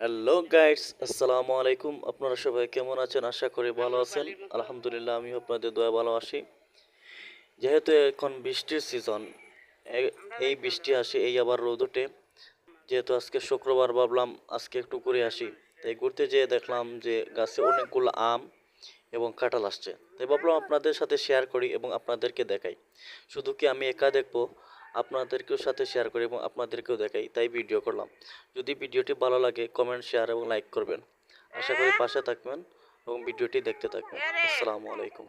Hello guys, আসসালামু আলাইকুম। আপনারা সবাই কেমন আছেন? আশা করি ভালো আছেন। আলহামদুলিল্লাহ, আমি আপনাদের দোয়া ভালো আছি। যেহেতু এখন বৃষ্টির সিজন, এই বৃষ্টি আসে, এই আবার রোদ ওঠে। যেহেতু আজকে শুক্রবার, ভাবলাম আজকে একটু ঘুরে আসি। তাই ঘুরতে যেয়ে দেখলাম যে গাছে অনেকগুলো আম এবং কাঁঠাল আসছে। তাই ভাবলাম আপনাদের সাথে শেয়ার করি এবং আপনাদেরকে দেখাই। শুধু কি আমি একা দেখবো, আপনাদেরকেও সাথে শেয়ার করি এবং আপনাদেরকেও দেখাই, তাই ভিডিও করলাম। যদি ভিডিওটি ভালো লাগে কমেন্ট, শেয়ার এবং লাইক করবেন। আশা করি পাশে থাকবেন এবং ভিডিওটি দেখতে থাকবেন। আসসালামু আলাইকুম।